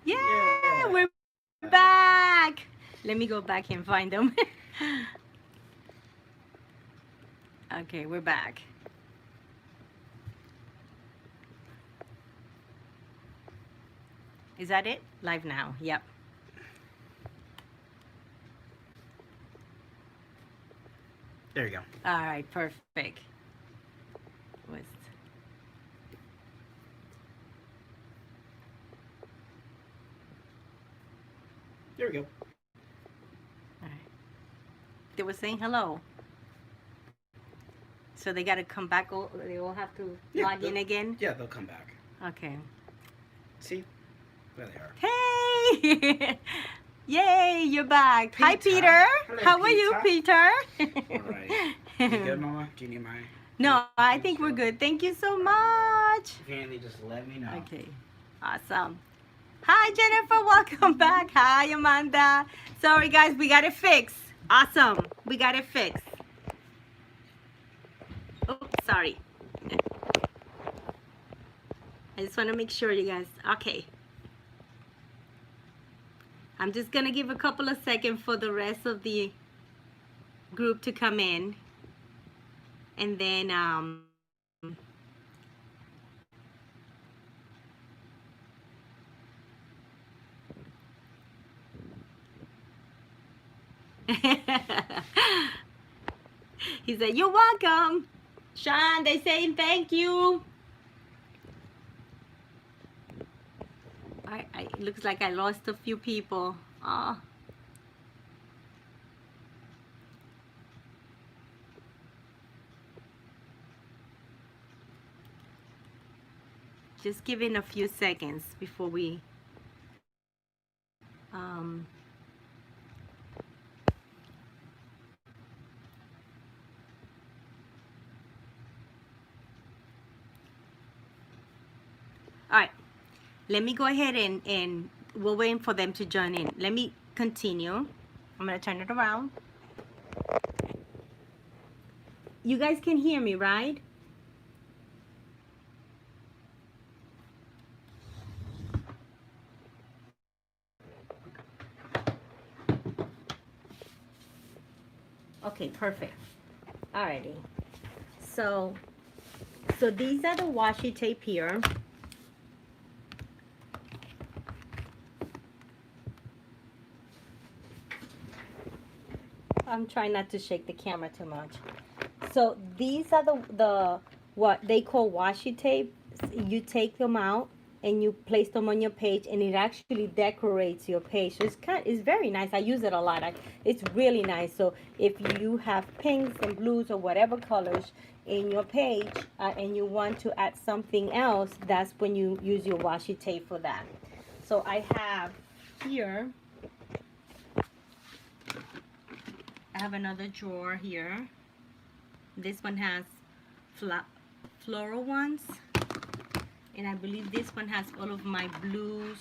Yeah, we're back. Let me go back and find them. Okay, we're back. Is that it? Live now. Yep. There you go. All right, perfect. Was There we go. all right. They were saying hello. So they got to come back. They all have to Yeah, log in again. Yeah, they'll come back. Okay. See? There they are. Hey! Yay, you're back. Hi, Peter. Peter. Hello, How are you, Peter? All right. You good, Mama? Do you need my... No, I think we're good. Thank you so much. If you need anything, just let me know. Okay, awesome. Hi, Jennifer. Welcome back. Hi, Amanda. Sorry, guys, we got it fixed. Awesome. We got it fixed. Oh, sorry. I just want to make sure you guys. Okay. I'm just going to give a couple of seconds for the rest of the group to come in. And then, he said, "You're welcome." Sean, they saying thank you. It looks like I lost a few people. Oh. Just give in a few seconds before we um, all right, let me go ahead and we're waiting for them to join in. Let me continue. I'm gonna turn it around. You guys can hear me, right? Okay, perfect. Alrighty. So these are the washi tape here. I'm trying not to shake the camera too much. So these are the what they call washi tape. You take them out and you place them on your page, and it actually decorates your page. So it's very nice. I use it a lot. It's really nice. So if you have pinks and blues or whatever colors in your page, and you want to add something else, that's when you use your washi tape for that. So I have here. I have another drawer here. This one has floral ones, and I believe this one has all of my blues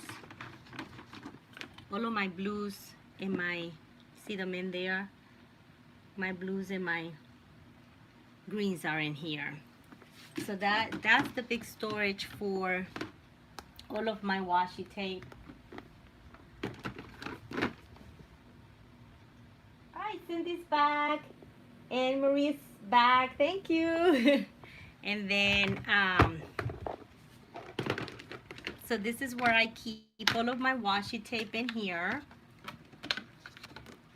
and my, see them in there, my blues and my greens are in here. So that's the big storage for all of my washi tape. All right, Cindy's back and Marie's back. Thank you. And then so this is where I keep all of my washi tape in here.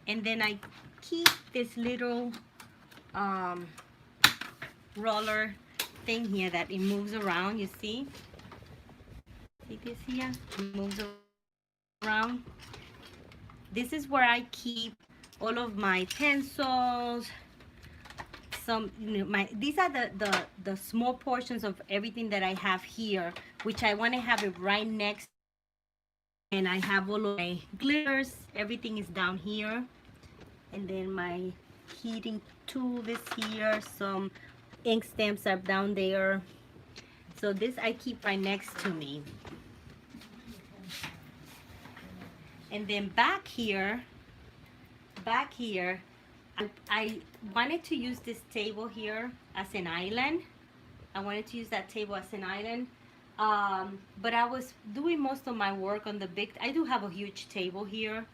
And then I keep this little roller thing here that it moves around, you see? See this here? It moves around. This is where I keep all of my pencils. Some, these are the small portions of everything that I have here, which I want to have it right next. And I have all of my glitters. Everything is down here. And then my heating tool is here. Some ink stamps are down there. So this I keep right next to me. And then back here, I wanted to use this table here as an island. I wanted to use that table as an island. But I was doing most of my work on the big, I do have a huge table here.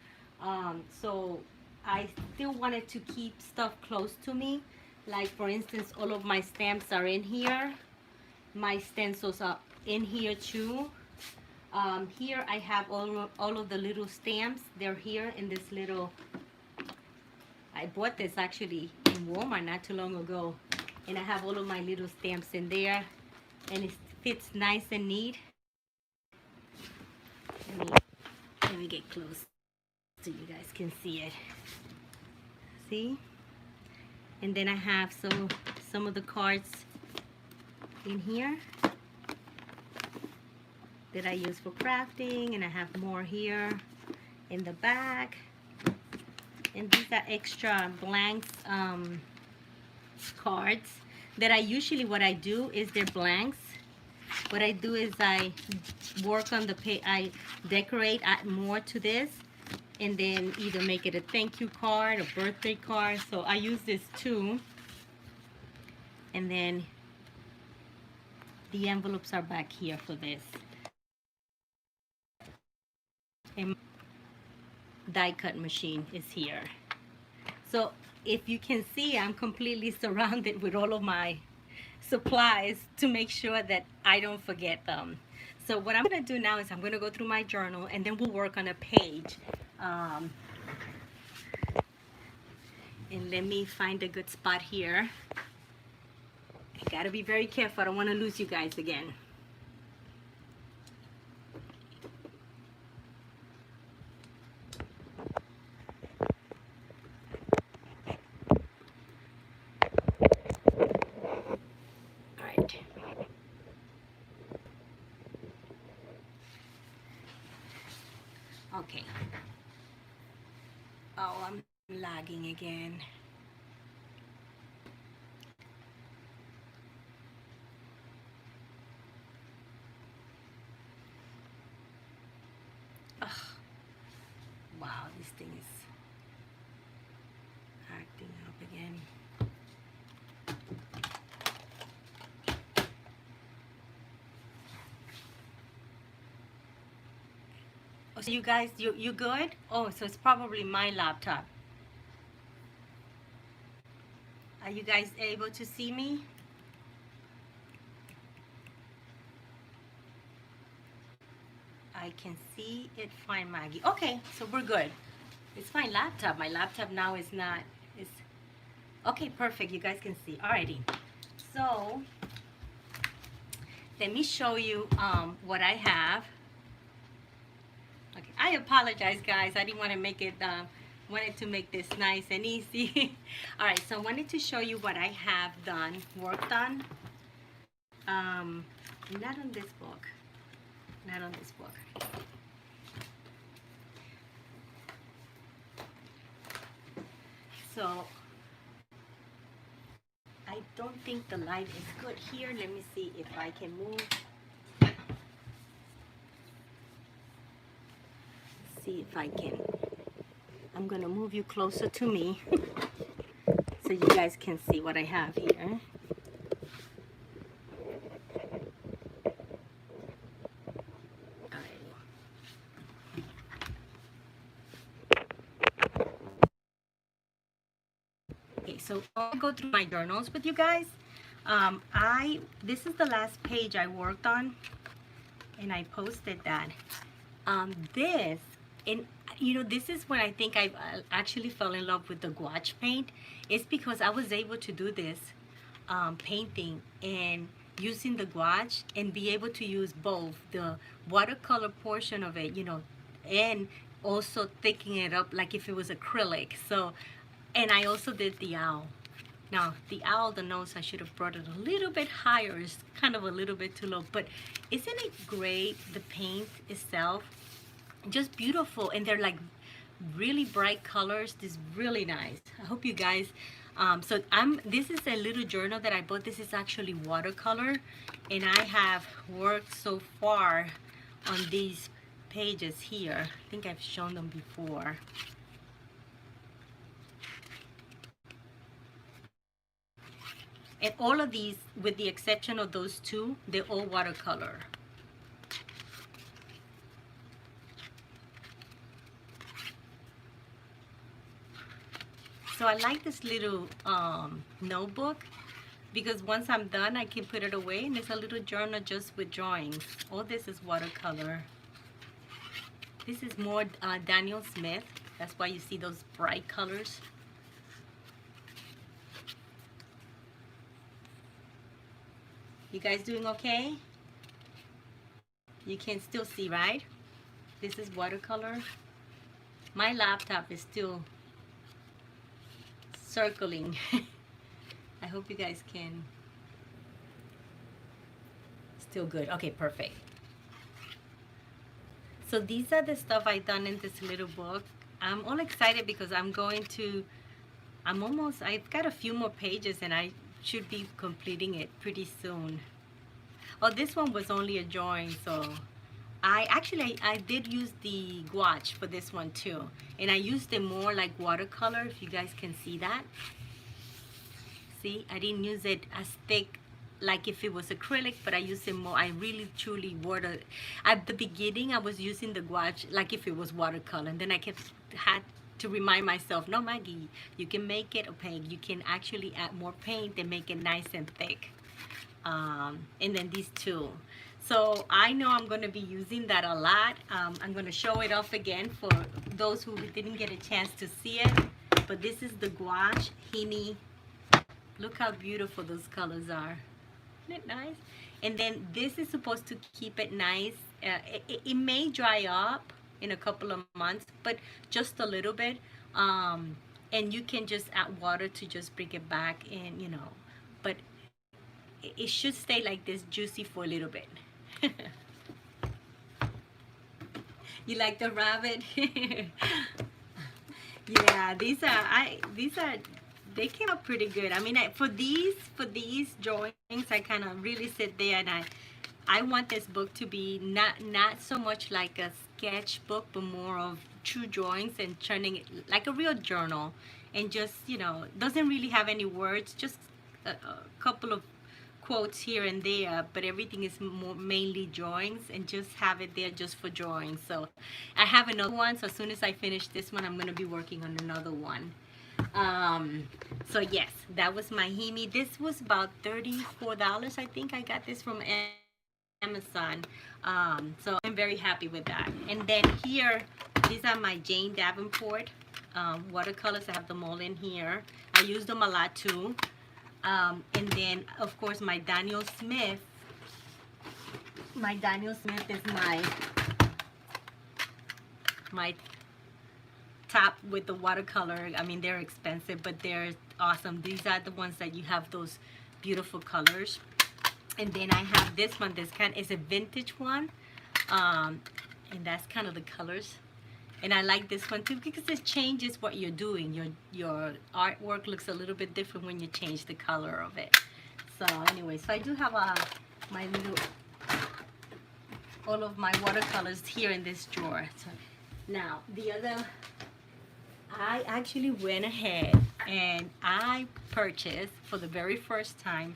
So I still wanted to keep stuff close to me. Like for instance, all of my stamps are in here. My stencils are in here too. Here I have all of the little stamps. They're here in this little, I bought this actually in Walmart not too long ago. And I have all of my little stamps in there. And it fits nice and neat. Let me get close so you guys can see it. See? And then I have some of the cards in here that I use for crafting, and I have more here in the back. And these are extra blanks cards that I usually, what I do is they're blanks. What I do is I work on the page, I decorate, add more to this, and then either make it a thank you card, a birthday card. So I use this too. And then the envelopes are back here for this. And die cut machine is here. So if you can see, I'm completely surrounded with all of my supplies to make sure that I don't forget them. So what I'm going to do now is I'm going to go through my journal, and then we'll work on a page. And let me find a good spot here. I got to be very careful. I don't want to lose you guys again. Okay. Oh, I'm lagging again. Ugh. Wow, this thing is acting up again. Oh, so you guys, you good? Oh, so it's probably my laptop. Are you guys able to see me? I can see it fine, Maggie. Okay, so we're good. It's my laptop. My laptop now is not, it's, okay, perfect. You guys can see. Alrighty. So, let me show you what I have. Okay, I apologize, guys. I didn't want to make it, wanted to make this nice and easy. All right, so I wanted to show you what I have done, worked on. Not on this book. Not on this book. So, I don't think the light is good here. Let me see if I can move. See if I can. I'm gonna move you closer to me so you guys can see what I have here. Okay, so I'll go through my journals with you guys. This is the last page I worked on, and I posted that. This, and you know, this is when I think I actually fell in love with the gouache paint. It's because I was able to do this painting and using the gouache and be able to use both the watercolor portion of it, you know, and also thickening it up like if it was acrylic. So, and I also did the owl. Now, the owl, the nose, I should have brought it a little bit higher. It's kind of a little bit too low. But isn't it great, the paint itself? Just beautiful. And they're like really bright colors. This is really nice. I hope you guys... this is a little journal that I bought. This is actually watercolor. And I have worked so far on these pages here. I think I've shown them before. And all of these, with the exception of those two, they're all watercolor. So I like this little notebook because once I'm done, I can put it away, and it's a little journal just with drawings. All this is watercolor. This is more Daniel Smith. That's why you see those bright colors. You guys doing okay? You can still see, right? This is watercolor. My laptop is still circling. I hope you guys can. Still good. Okay, perfect. So these are the stuff I done in this little book. I'm all excited because I've got a few more pages and I should be completing it pretty soon. Oh, this one was only a drawing, so I did use the gouache for this one too. And I used it more like watercolor, if you guys can see that. See, I didn't use it as thick like if it was acrylic, but I used it more. I really truly at the beginning I was using the gouache like if it was watercolor, and then I had to remind myself, no, Maggie, you can make it opaque. You can actually add more paint and make it nice and thick. And then these two. So I know I'm going to be using that a lot. I'm going to show it off again for those who didn't get a chance to see it. But this is the gouache Himi. Look how beautiful those colors are. Isn't it nice? And then this is supposed to keep it nice. It may dry up in a couple of months, but just a little bit. And you can just add water to just bring it back in, you know. But it should stay like this, juicy for a little bit. You like the rabbit? Yeah, these are they came out pretty good. I mean, for these drawings, I kind of really sit there and I want this book to be not so much like a sketchbook, but more of true drawings and turning it like a real journal, and just, you know, doesn't really have any words, just a couple of quotes here and there, but everything is mainly drawings, and just have it there just for drawing. So I have another one, so as soon as I finish this one, I'm going to be working on another one. So yes, that was my Himi. This was about $34. I think I got this from Amazon. So I'm very happy with that. And then here, these are my Jane Davenport watercolors. I have them all in here. I use them a lot too. And then, of course, my Daniel Smith. My Daniel Smith is my top with the watercolor. I mean, they're expensive, but they're awesome. These are the ones that you have those beautiful colors. And then I have this one. This kind is a vintage one, and that's kind of the colors. And I like this one too because it changes what you're doing. Your artwork looks a little bit different when you change the color of it. So anyway, so I do have all of my watercolors here in this drawer. So now I actually went ahead and I purchased for the very first time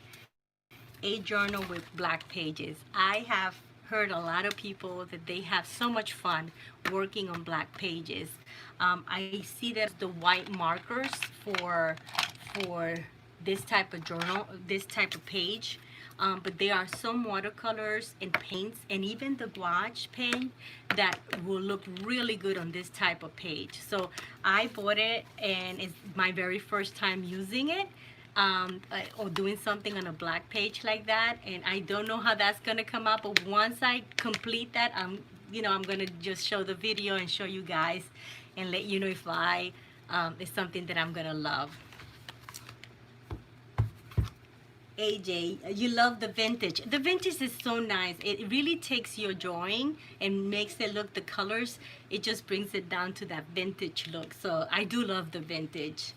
a journal with black pages. I have heard a lot of people that they have so much fun working on black pages. I see that the white markers for this type of journal, this type of page, but there are some watercolors and paints and even the gouache paint that will look really good on this type of page. So I bought it, and it's my very first time using it. Or doing something on a black page like that, and I don't know how that's gonna come out, but once I complete that, I'm gonna just show the video and show you guys and let you know if it's something that I'm gonna love. AJ, you love the vintage. The vintage is so nice. It really takes your drawing and makes it look, the colors, it just brings it down to that vintage look. So I do love the vintage.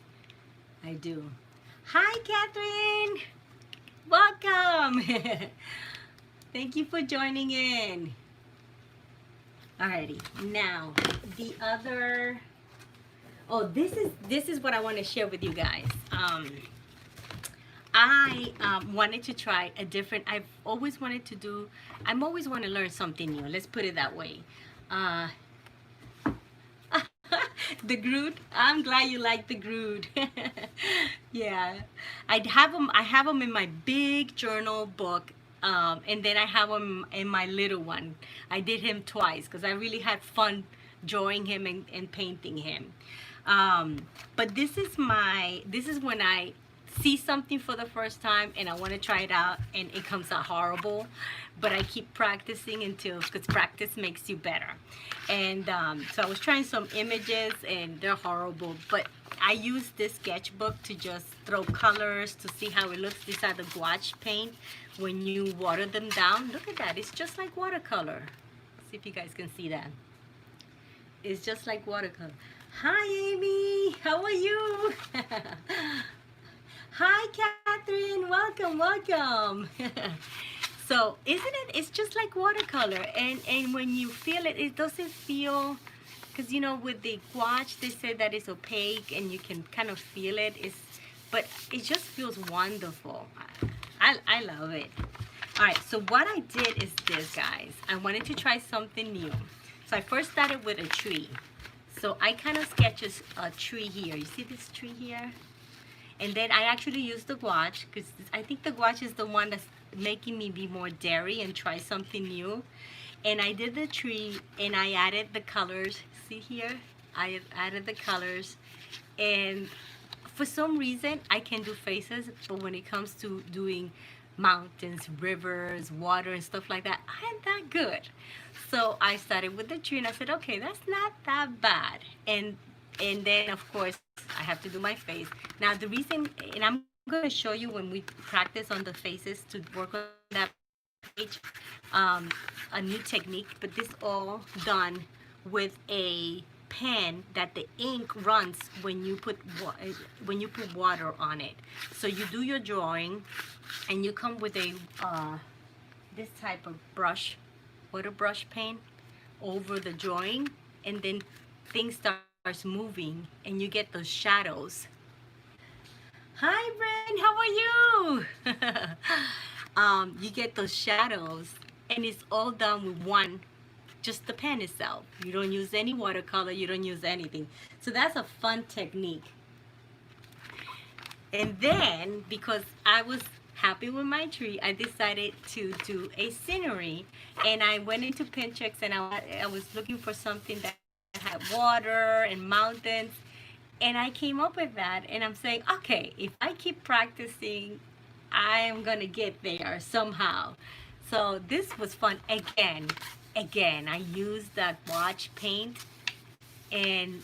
I do. Hi, Catherine. Welcome. Thank you for joining in. Alrighty, now the other. Oh, this is what I want to share with you guys. I wanted to try a different. I'm always want to learn something new. Let's put it that way. The Groot. I'm glad you like the Groot. Yeah, I have them in my big journal book, and then I have them in my little one. I did him twice because I really had fun drawing him and painting him. But this is when I see something for the first time and I want to try it out and it comes out horrible, but I keep practicing until, because practice makes you better. And so I was trying some images and they're horrible, but I use this sketchbook to just throw colors to see how it looks. These are the gouache paint. When you water them down, look at that, it's just like watercolor. See if you guys can see that. It's just like watercolor. Hi Amy, how are you? Hi Catherine, welcome, welcome. So isn't it, it's just like watercolor, and when you feel it, it doesn't feel, because you know with the gouache they say that it's opaque and you can kind of feel it, but it just feels wonderful. I love it. All right, so what I did is this, guys. I wanted to try something new. So I first started with a tree. So I kind of sketched a tree here. You see this tree here? And then I actually used the gouache because I think the gouache is the one that's making me be more daring and try something new. And I did the tree and I added the colors. See here? I added the colors. And for some reason, I can do faces, but when it comes to doing mountains, rivers, water, and stuff like that, I ain't that good. So I started with the tree and I said, okay, that's not that bad. And then of course I have to do my face. Now the reason, and I'm going to show you when we practice on the faces to work on that page, a new technique, but this all done with a pen that the ink runs when you put water on it. So you do your drawing and you come with a this type of brush, water brush paint over the drawing, and then things starts moving and you get those shadows. Hi Bren, how are you? You get those shadows and it's all done with one, just the pen itself. You don't use any watercolor, you don't use anything. So that's a fun technique. And then because I was happy with my tree, I decided to do a scenery, and I went into Pinterest and I was looking for something that had water and mountains, and I came up with that. And I'm saying, okay, if I keep practicing, I am gonna get there somehow. So this was fun. Again, I used that gouache paint, and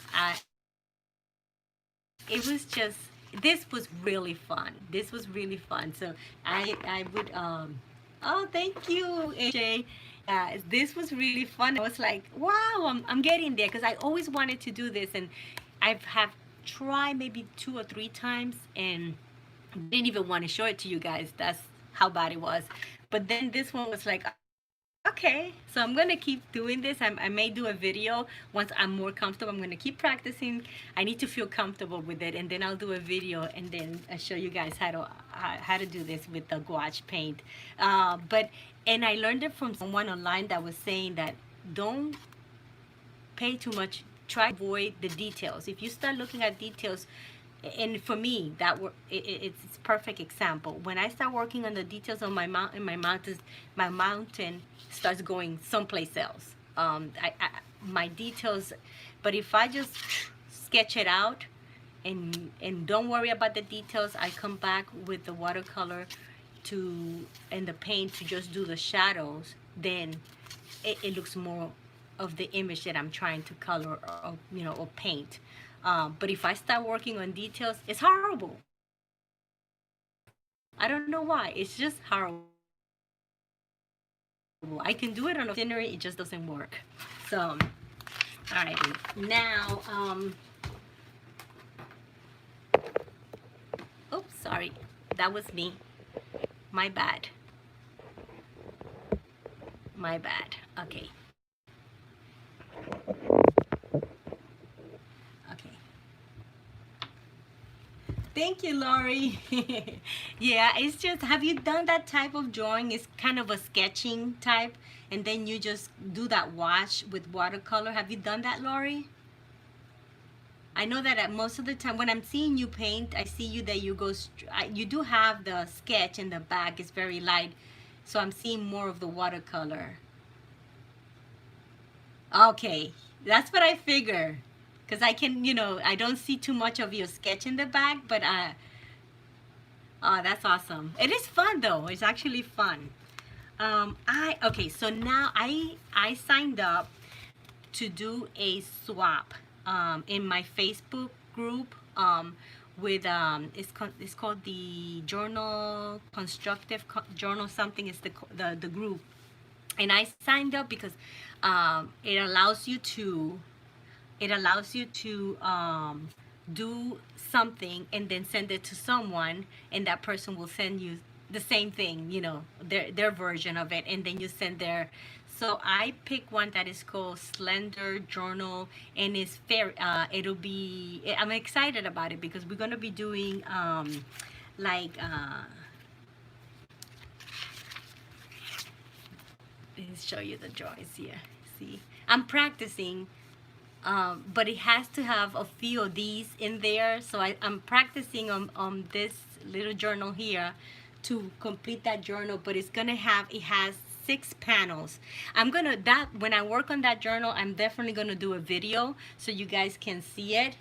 it was just, this was really fun. This was really fun. So I would oh, thank you, AJ. This was really fun. I was like, wow, I'm getting there, because I always wanted to do this, and I have tried maybe 2 or 3 times and didn't even want to show it to you guys. That's how bad it was. But then this one was like, okay, so I'm gonna keep doing this. I may do a video once I'm more comfortable. I'm gonna keep practicing. I need to feel comfortable with it, and then I'll do a video and then I'll show you guys how to do this with the gouache paint. And I learned it from someone online that was saying that don't pay too much. Try to avoid the details. If you start looking at details, and for me it's perfect example. When I start working on the details of my mountain starts going someplace else. My details, but if I just sketch it out and don't worry about the details, I come back with the watercolor and the paint to just do the shadows, then it looks more of the image that I'm trying to color or paint. But if I start working on details, it's horrible. I don't know why. It's just horrible. I can do it on a scenery, it just doesn't work. So, all right. Now, oops, sorry. That was me. My bad. My bad. Okay. Thank you, Lori. Yeah, it's just, have you done that type of drawing? It's kind of a sketching type, and then you just do that wash with watercolor. Have you done that, Lori? I know that at most of the time when I'm seeing you paint, I see you that you go, you do have the sketch in the back. It's very light. So I'm seeing more of the watercolor. Okay, that's what I figure. Because I can, you know, I don't see too much of your sketch in the back, but oh, that's awesome. It is fun though. It's actually fun. Okay, so now I signed up to do a swap in my Facebook group with it's called the Journal Constructive Journal something is the group, and I signed up because it allows you to do something and then send it to someone, and that person will send you the same thing, you know, their version of it, and then you send their. So I pick one that is called Slender Journal, and it's fair. It'll be. I'm excited about it because we're gonna be doing like. Let's show you the drawings here. See, I'm practicing. But it has to have a few of these in there. So I'm practicing on this little journal here to complete that journal. But it has 6 panels. When I work on that journal, I'm definitely gonna do a video so you guys can see it.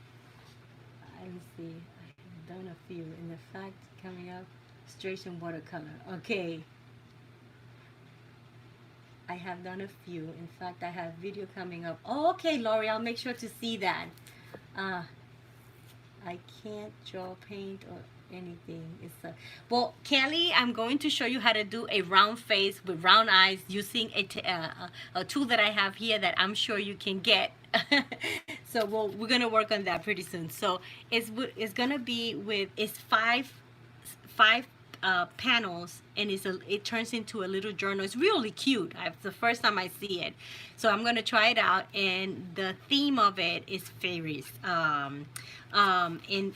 Let me see. I've done a few. In the fact, coming up, illustration watercolor. Okay. I have done a few. In fact, I have video coming up. Oh, okay, Lori, I'll make sure to see that. I can't draw, paint, or anything. Well, Kelly, I'm going to show you how to do a round face with round eyes using a tool that I have here that I'm sure you can get. So we're gonna work on that pretty soon. So it's gonna be it's five panels, and it turns into a little journal. It's really cute. It's the first time I see it, so I'm gonna try it out. And the theme of it is fairies. And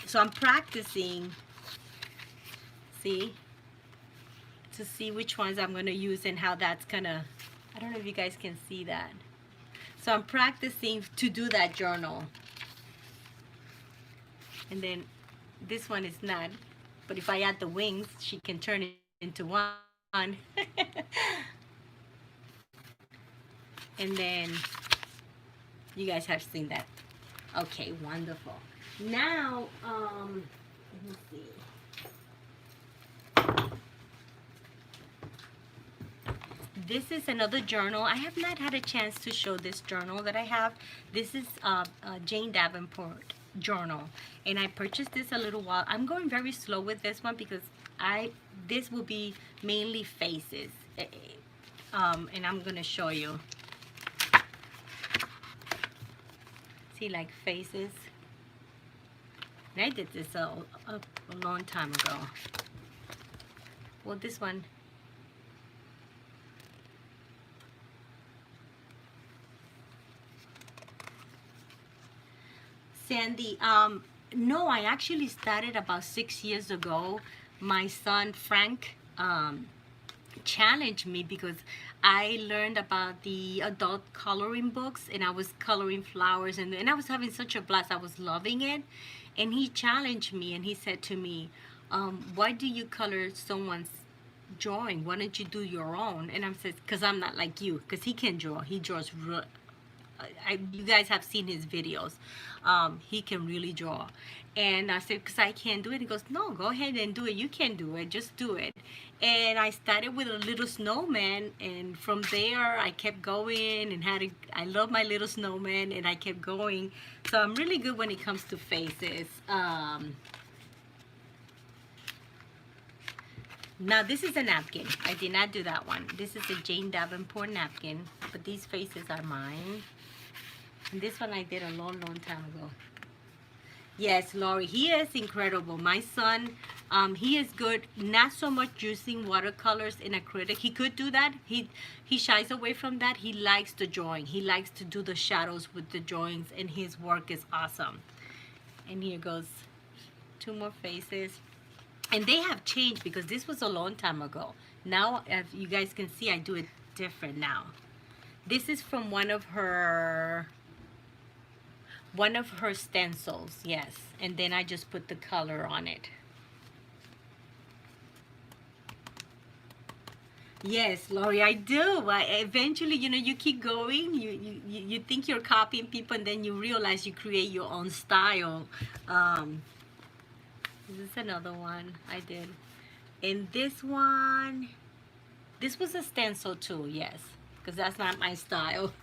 so I'm practicing. To see which ones I'm gonna use and how that's gonna. I don't know if you guys can see that. So I'm practicing to do that journal. And then this one is not. But if I add the wings, she can turn it into one. And then you guys have seen that. Okay, wonderful. Now, let me see. This is another journal. I have not had a chance to show this journal that I have. This is Jane Davenport journal, and I purchased this a little while. I'm going very slow with this one because this will be mainly faces, and I'm gonna show you. See, like faces. And I did this a long time ago. Well, this one. Sandy, no, I actually started about 6 years ago. My son Frank challenged me because I learned about the adult coloring books, and I was coloring flowers, and I was having such a blast. I was loving it, and he challenged me, and he said to me, why do you color someone's drawing? Why don't you do your own? And I said, because I'm not like you, because he can draw. He draws real. You guys have seen his videos. He can really draw. And I said, because I can't do it. He goes, no, go ahead and do it. You can do it. Just do it. And I started with a little snowman, and from there I kept going and I love my little snowman, and I kept going. So I'm really good when it comes to faces. Now this is a napkin. I did not do that one. This is a Jane Davenport napkin, but these faces are mine. And this one I did a long time ago. Yes, Lori, he is incredible. My son, he is good, not so much using watercolors in acrylic. He could do that. He shies away from that. He likes the drawing. He likes to do the shadows with the drawings, and his work is awesome. And here goes 2 more faces. And they have changed because this was a long time ago. Now, as you guys can see, I do it different now. This is from one of her One of her stencils, yes. And then I just put the color on it. Yes, Lori, I do. Eventually, you know, you keep going. You think you're copying people, and then you realize you create your own style. This is another one I did. And this one, this was a stencil too, yes, because that's not my style.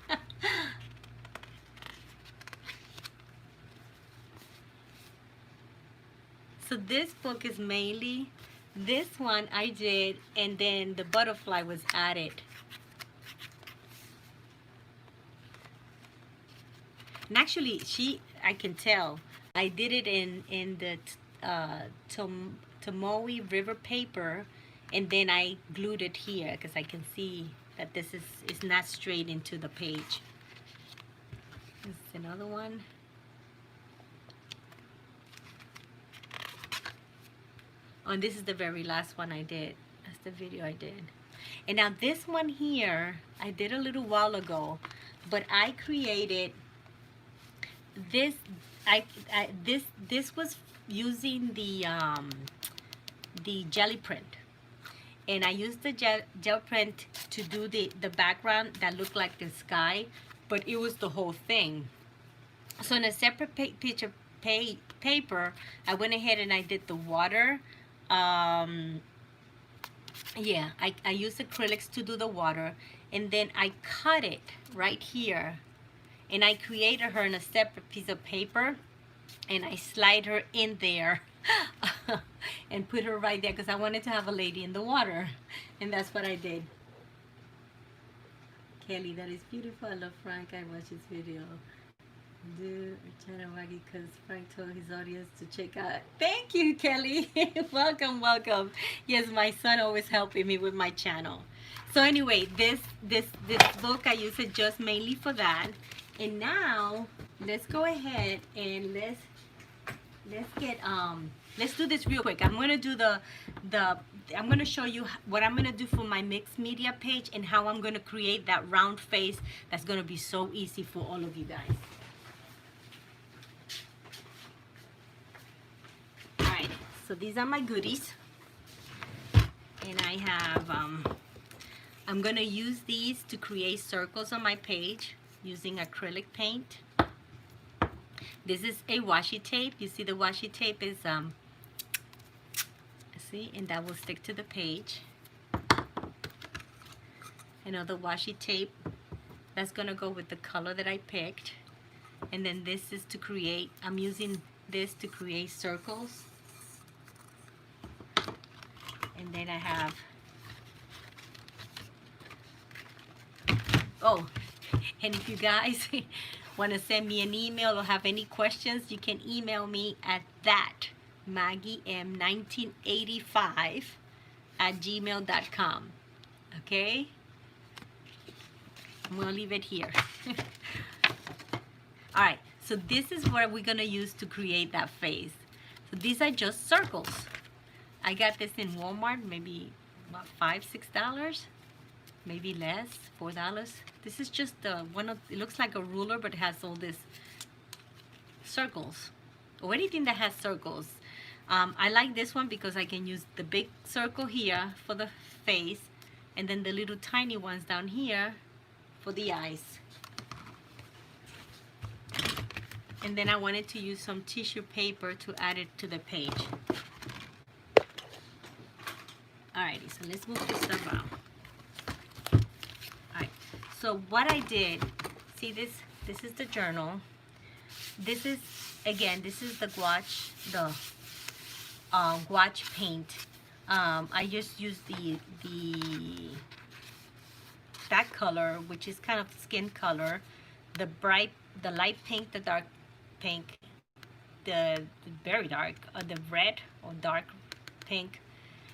So this book is mainly, this one I did, and then the butterfly was added. And actually, I can tell, I did it in the Tomoe River paper, and then I glued it here because I can see that this is not straight into the page. This is another one. Oh, and this is the very last one I did. That's the video I did. And now this one here, I did a little while ago, but I created this. This was using the jelly print, and I used the gel print to do the background that looked like the sky, but it was the whole thing. So in a separate piece of paper, I went ahead and I did the water. Yeah, I used acrylics to do the water, and then I cut it right here, and I created her in a separate piece of paper, and I slide her in there and put her right there because I wanted to have a lady in the water, and that's what I did. Kelly, that is beautiful. I love Frank. I watched his video. Do channel Maggie because Frank told his audience to check out. Thank you, Kelly. Welcome, welcome. Yes, my son always helping me with my channel. So anyway, this book I use it just mainly for that. And now let's go ahead and let's do this real quick. I'm gonna do I'm gonna show you what I'm gonna do for my mixed media page and how I'm gonna create that round face that's gonna be so easy for all of you guys. Alright, so these are my goodies. And I have I'm gonna use these to create circles on my page using acrylic paint. This is a washi tape. You see the washi tape is see, and that will stick to the page. Another washi tape that's gonna go with the color that I picked. And then this is to create, I'm using this to create circles. And then I have, oh, and if you guys want to send me an email or have any questions, you can email me at that MaggieM1985@gmail.com. Okay? I'm going to leave it here. Alright, so this is what we're going to use to create that face. So these are just circles. I got this in Walmart, maybe about $5-6, maybe less, $4. This is just one of, it looks like a ruler, but it has all these circles, or anything that has circles. I like this one because I can use the big circle here for the face, and then the little tiny ones down here for the eyes. And then I wanted to use some tissue paper to add it to the page. Alrighty, so let's move this stuff out. Alright, so what I did, see this is the journal. This is, again, this is the gouache, gouache paint. I just used that color, which is kind of skin color, the light pink, the dark pink, the very dark, the red or dark pink.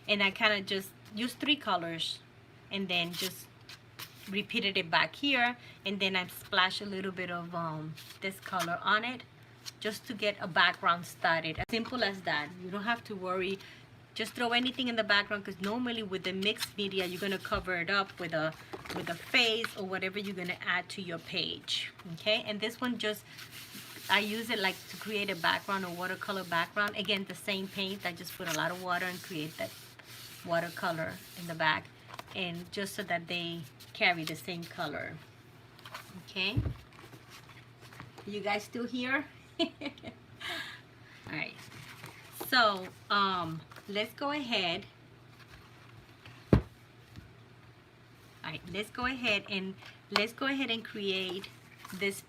And I kind of just used 3 colors and then just repeated it back here, and then I splashed a little bit of this color on it just to get a background started. As simple as that. You don't have to worry. Just throw anything in the background, because normally with the mixed media you're going to cover it up with a face or whatever you're going to add to your page. Okay, and this one just I use it like to create a background, a watercolor background. Again, the same paint. I just put a lot of water and create that watercolor in the back, and just so that they carry the same color. Okay, you guys still here? All right, so let's go ahead. All right, let's go ahead and create this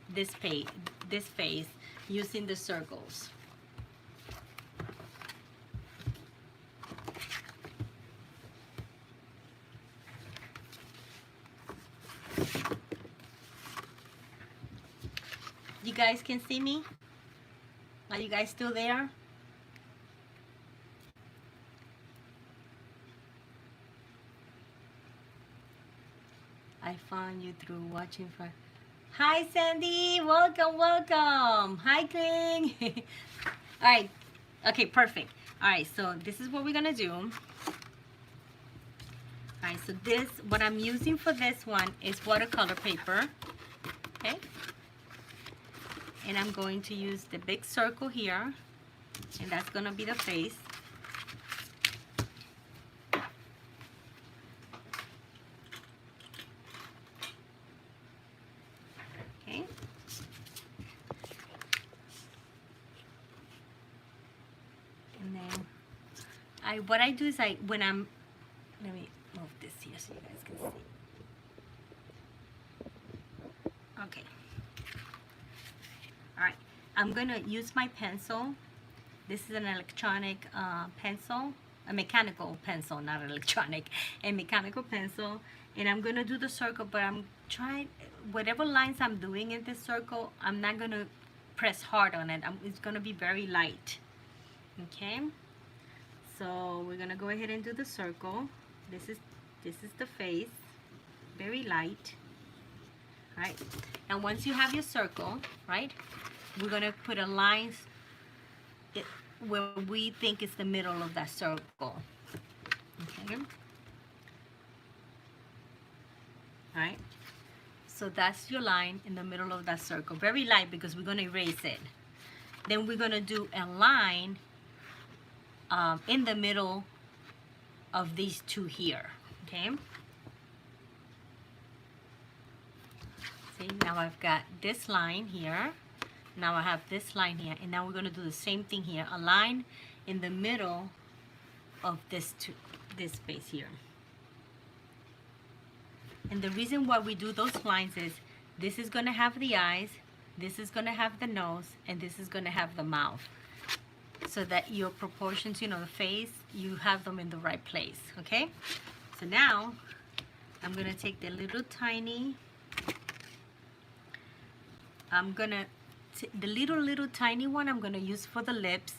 face using the circles. You guys can see me? Are you guys still there? I found you through watching for. Hi Sandy, welcome, welcome. Hi Kling. All right, okay, perfect. All right, so this is what we're gonna do. All right, so this, what I'm using for this one is watercolor paper, okay? And I'm going to use the big circle here, and that's gonna be the face. Okay. And then what I do is let me move this here so you guys can see. Okay. All right, I'm gonna use my pencil. This is an electronic pencil, a mechanical pencil, not electronic, a mechanical pencil. And I'm gonna do the circle, but I'm trying, whatever lines I'm doing in this circle, I'm not gonna press hard on it. It's gonna be very light, okay? So we're gonna go ahead and do the circle. This is the face, very light. Right, and once you have your circle, right, we're gonna put a line where we think is the middle of that circle. Okay. All right, so that's your line in the middle of that circle, very light because we're gonna erase it. Then we're gonna do a line in the middle of these two here. Okay. See, now I've got this line here. Now I have this line here, and now we're going to do the same thing here. A line in the middle of this space here. And the reason why we do those lines is this is going to have the eyes, this is going to have the nose, and this is going to have the mouth. So that your proportions, you know, the face, you have them in the right place. Okay? So now I'm going to take the little tiny. I'm gonna the little tiny one I'm gonna use for the lips,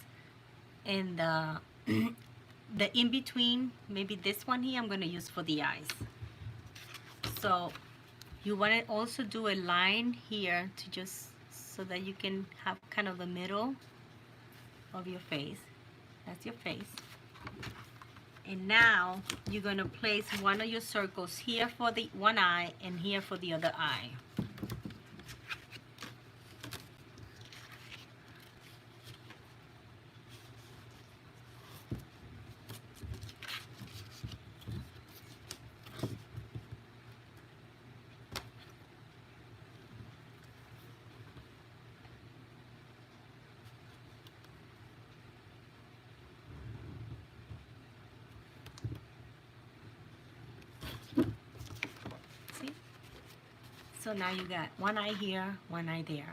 and the in between, maybe this one here, I'm gonna use for the eyes. So you want to also do a line here to just so that you can have kind of the middle of your face. That's your face. And now you're gonna place one of your circles here for the one eye and here for the other eye. So now you got one eye here, one eye there.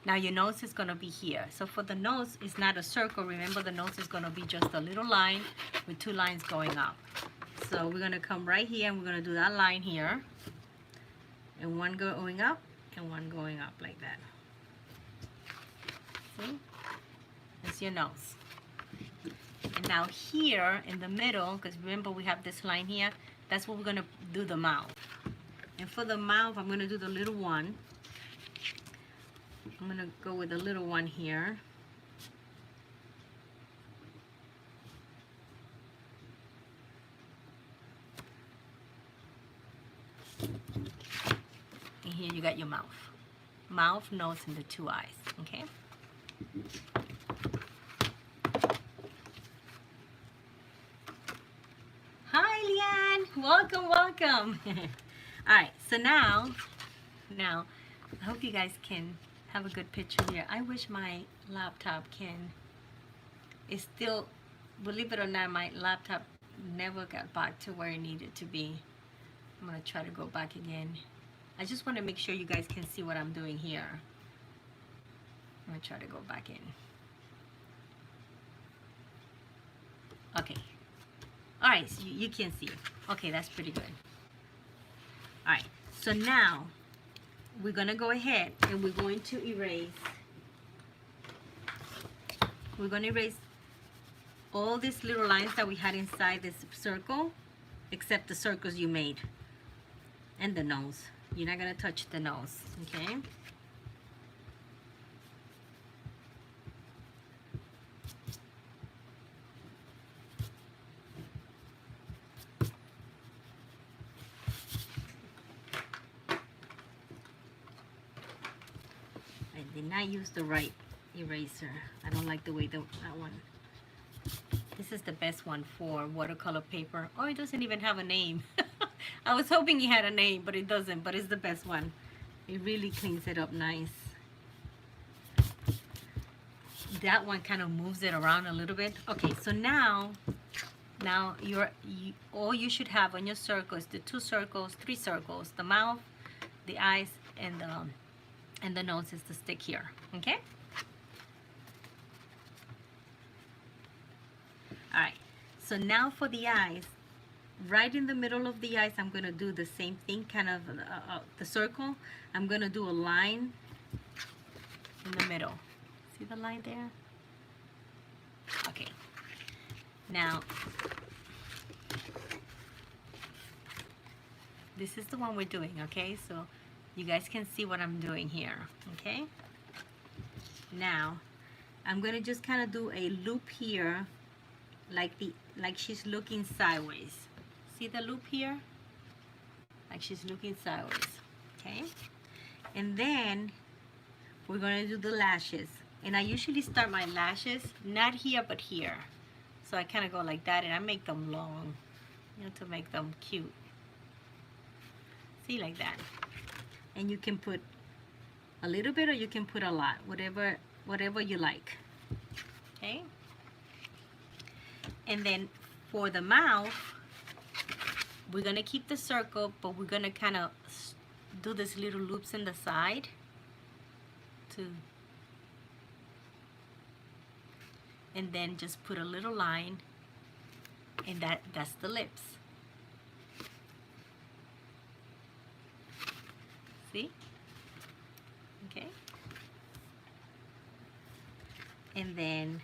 Now your nose is going to be here. So for the nose, it's not a circle. Remember, the nose is going to be just a little line with two lines going up. So we're going to come right here and we're going to do that line here. And one going up and one going up like that. See? That's your nose. And now here in the middle, because remember we have this line here, that's what we're going to do the mouth. And for the mouth, I'm going to do the little one. I'm going to go with the little one here. And here you got your mouth. mouth, nose, and the 2 eyes. Okay. Hi, Leanne. Welcome, welcome. All right. So now, I hope you guys can have a good picture here. I wish my laptop is still, believe it or not, my laptop never got back to where it needed to be. I'm gonna try to go back again. I just want to make sure you guys can see what I'm doing here. I'm gonna try to go back in. Okay. All right, so you can see. Okay, that's pretty good. All right, so now we're gonna go ahead and we're going to erase. We're gonna erase all these little lines that we had inside this circle, except the circles you made. And the nose. You're not gonna touch the nose, okay? I did not use the right eraser. I don't like the way that one. This is the best one for watercolor paper. Oh, it doesn't even have a name. I was hoping it had a name, but it doesn't. But it's the best one. It really cleans it up nice. That one kind of moves it around a little bit. Okay, so now all you should have on your circle is the 2 circles, 3 circles, the mouth, the eyes, and the nose is the stick here. Okay. All right. So now for the eyes. Right in the middle of the eyes, I'm going to do the same thing, kind of the circle. I'm going to do a line in the middle. See the line there? Okay. Now, this is the one we're doing, okay? So you guys can see what I'm doing here, okay? Now, I'm going to just kind of do a loop here, like she's looking sideways. See the loop here? Like she's looking sideways, okay? And then we're gonna do the lashes. And I usually start my lashes, not here, but here. So I kind of go like that, and I make them long, you know, to make them cute. See, like that. And you can put a little bit, or you can put a lot, whatever you like, okay? And then for the mouth, we're gonna keep the circle, but we're gonna kind of do these little loops in the side and then just put a little line, and that's the lips. See? Okay. And then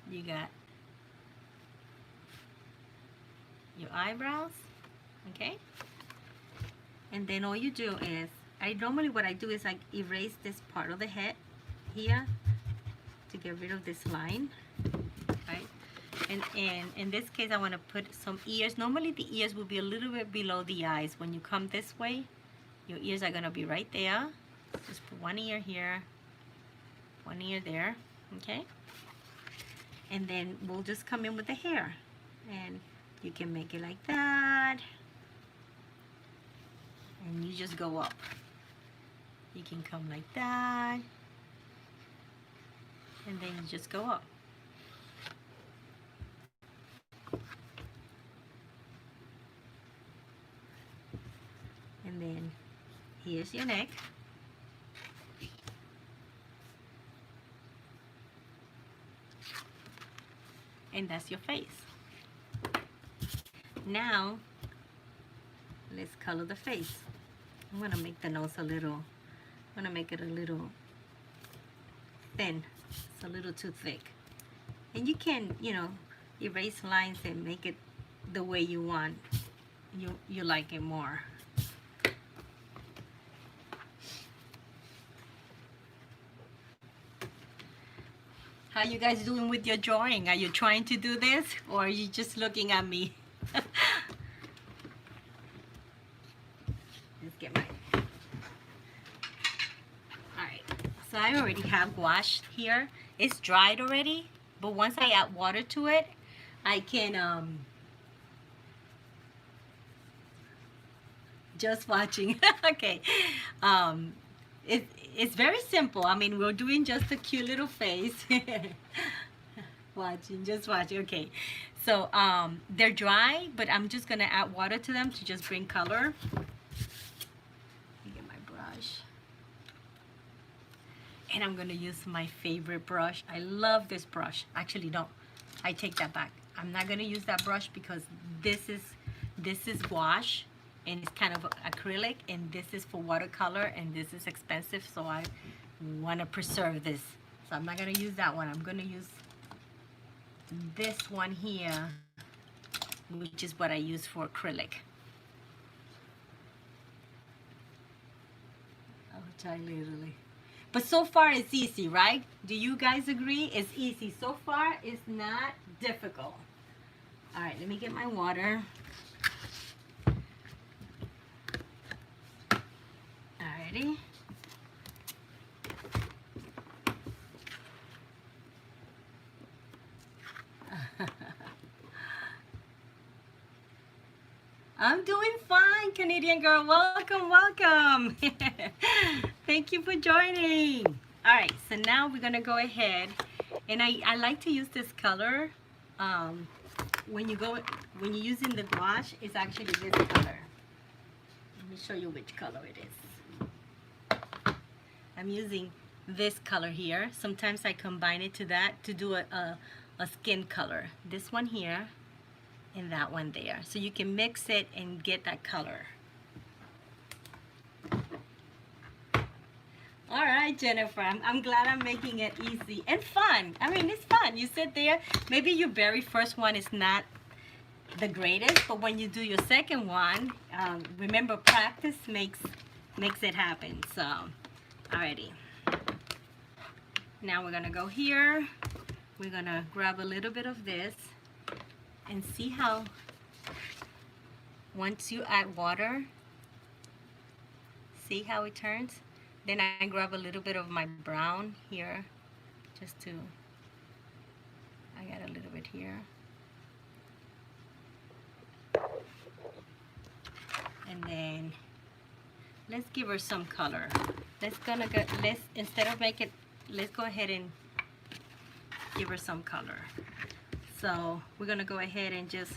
you got your eyebrows, okay? And then all you do is, what I do is I erase this part of the head here to get rid of this line, right? And in this case, I want to put some ears. Normally the ears will be a little bit below the eyes. When you come this way, your ears are gonna be right there. Just put one ear here, one ear there, okay? And then we'll just come in with the hair, and you can make it like that, and you just go up. You can come like that, and then you just go up. And then here's your neck. And that's your face. Now, let's color the face. I'm gonna make the nose a little, I'm gonna make it a little thin. It's a little too thick. And you can, you know, erase lines and make it the way you want. You like it more. How you guys doing with your drawing? Are you trying to do this, or are you just looking at me? Let's get my... have gouache here. It's dried already, but once I add water to it, I can just watching. Okay. Um, it's very simple. I mean, we're doing just a cute little face. Watching, just watching. Okay. So they're dry, but I'm just gonna add water to them to just bring color. Let me get my brush. And I'm gonna use my favorite brush. I love this brush. Actually, no, I take that back. I'm not gonna use that brush because this is gouache and it's kind of acrylic, and this is for watercolor, and this is expensive, so I want to preserve this. So I'm not gonna use that one. I'm gonna use this one here, which is what I use for acrylic. I'll try literally. But so far it's easy, right? Do you guys agree? It's easy. So far it's not difficult. All right, let me get my water. Alrighty. I'm doing fine, Canadian girl. Welcome, welcome. Thank you for joining. All right, so now we're gonna go ahead, and I like to use this color. When you're using the gouache, it's actually this color. Let me show you which color it is. I'm using this color here. Sometimes I combine it to that to do a skin color. This one here and that one there. So you can mix it and get that color. All right, Jennifer, I'm glad I'm making it easy and fun. I mean, it's fun. You sit there, maybe your very first one is not the greatest, but when you do your second one, remember, practice makes it happen. So, alrighty. Now we're gonna go here. We're gonna grab a little bit of this and see how once you add water, see how it turns. Then I grab a little bit of my brown here, just to, I got a little bit here. And then let's give her some color. Instead of make it, let's go ahead and give her some color. So we're gonna go ahead and just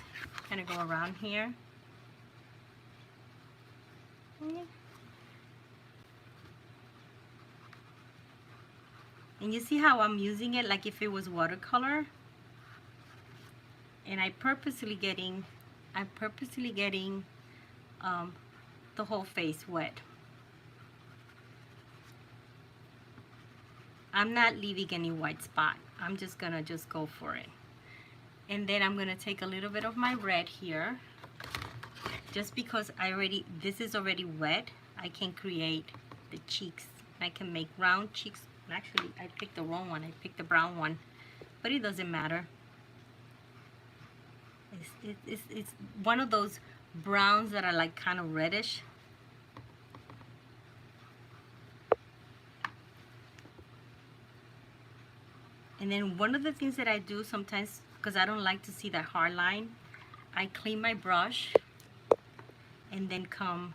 kind of go around here. And you see how I'm using it like if it was watercolor? And I'm purposely getting the whole face wet. I'm not leaving any white spot. I'm just gonna go for it. And then I'm gonna take a little bit of my red here. Just because this is already wet, I can create the cheeks. I can make round cheeks. Actually, I picked the wrong one. I picked the brown one, but it doesn't matter. It's one of those browns that are like kind of reddish. And then one of the things that I do sometimes, because I don't like to see that hard line, I clean my brush and then come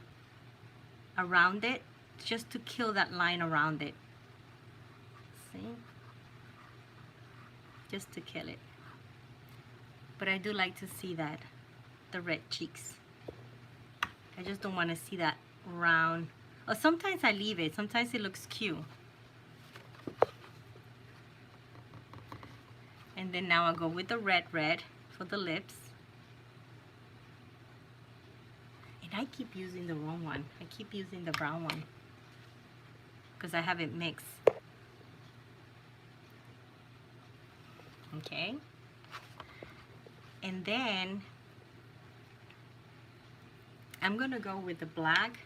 around it just to kill that line around it. See? Just to kill it. But I do like to see that, the red cheeks. I just don't want to see that round. Or sometimes I leave it. Sometimes it looks cute. And then now I'll go with the red for the lips. And I keep using the wrong one. I keep using the brown one because I have it mixed. Okay. And then I'm gonna go with the black.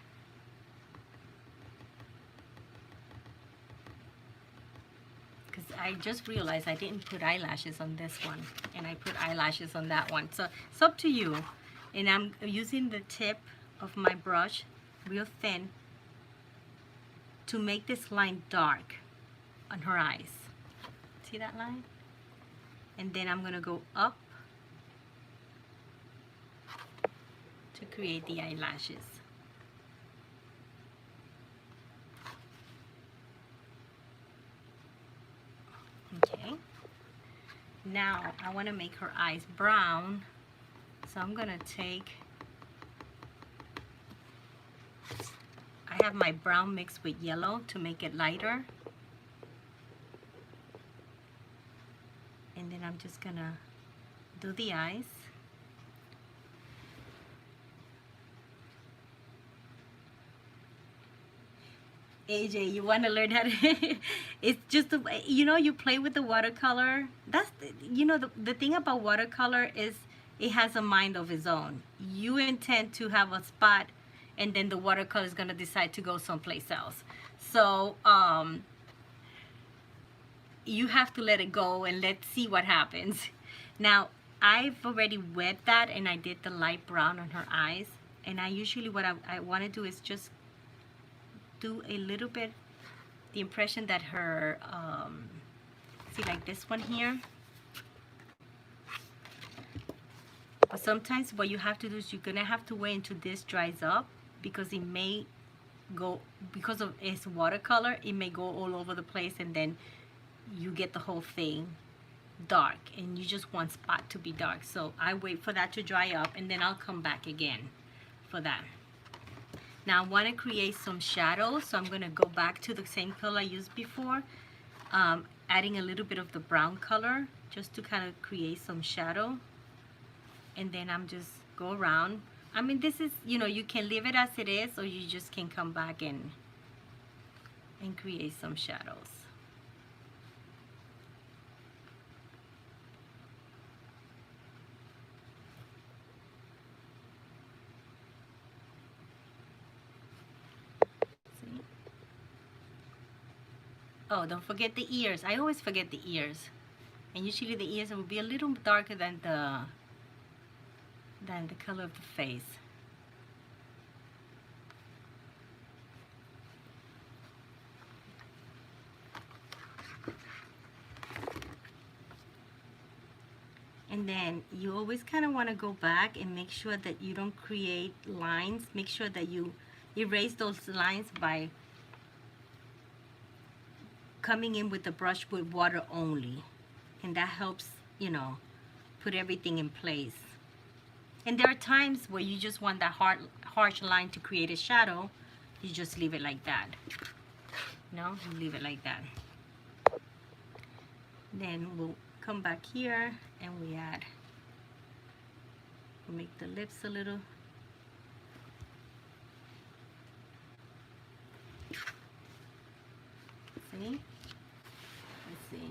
Because I just realized I didn't put eyelashes on this one, and I put eyelashes on that one. So it's up to you. And I'm using the tip of my brush real thin to make this line dark. on her eyes. See that line? And then I'm gonna go up to create the eyelashes. Okay. Now I want to make her eyes brown, so I'm gonna take, I have my brown mixed with yellow to make it lighter, and then I'm just gonna do the eyes. AJ, you want to learn how to it's just you play with the watercolor. That's the thing about watercolor is it has a mind of its own. You intend to have a spot, and then the watercolor is going to decide to go someplace else. So you have to let it go and let's see what happens. Now I've already wet that, and I did the light brown on her eyes, and I usually what I want to do is just do a little bit the impression that her see, like this one here. But sometimes what you have to do is you're gonna have to wait until this dries up, because it may go, because of its watercolor, it may go all over the place, and then you get the whole thing dark, and you just want spot to be dark. So I wait for that to dry up, and then I'll come back again for that. Now I want to create some shadows, so I'm going to go back to the same color I used before, adding a little bit of the brown color just to kind of create some shadow. And then I'm just go around. I mean, this is, you can leave it as it is, or you just can come back and create some shadows. Oh, don't forget the ears. I always forget the ears. And usually the ears will be a little darker than the color of the face. And then you always kind of want to go back and make sure that you don't create lines. Make sure that you erase those lines by coming in with the brush with water only, and that helps put everything in place. And there are times where you just want that harsh line to create a shadow. You just leave it like that. You leave it like that. Then we'll come back here and we'll make the lips a little. See? Let's see.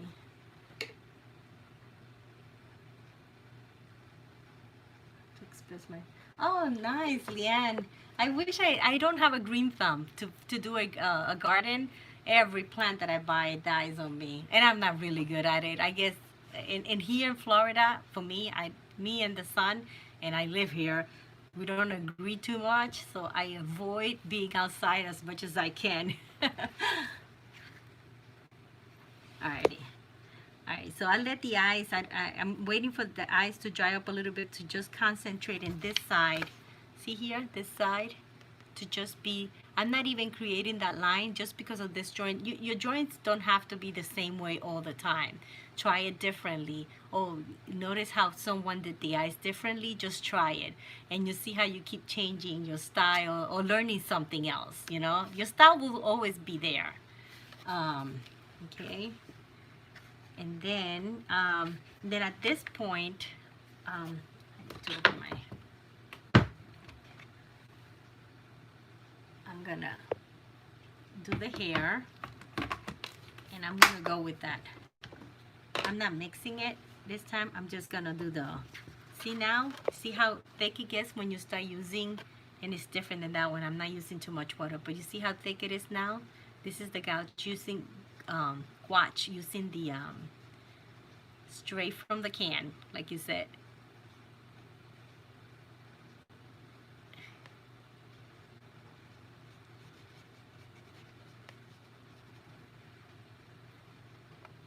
To express my... Oh, nice, Leanne. I wish I don't have a green thumb to do a garden. Every plant that I buy dies on me, and I'm not really good at it. I guess in here in Florida, for me and the sun, and I live here, we don't agree too much, so I avoid being outside as much as I can. Alrighty. Alright, so I'll let the eyes, I'm waiting for the eyes to dry up a little bit to just concentrate in this side. See here, this side, to just be, I'm not even creating that line just because of this joint. Your joints don't have to be the same way all the time. Try it differently. Oh, notice how someone did the eyes differently? Just try it. And you see how you keep changing your style or learning something else, Your style will always be there. Okay. And then at this point, I need to open I'm gonna do the hair, and I'm gonna go with that. I'm not mixing it this time. I'm just gonna do the, see how thick it gets when you start using, and it's different than that one. I'm not using too much water, but you see how thick it is now? This is the gouache using gouache, using the straight from the can, like you said.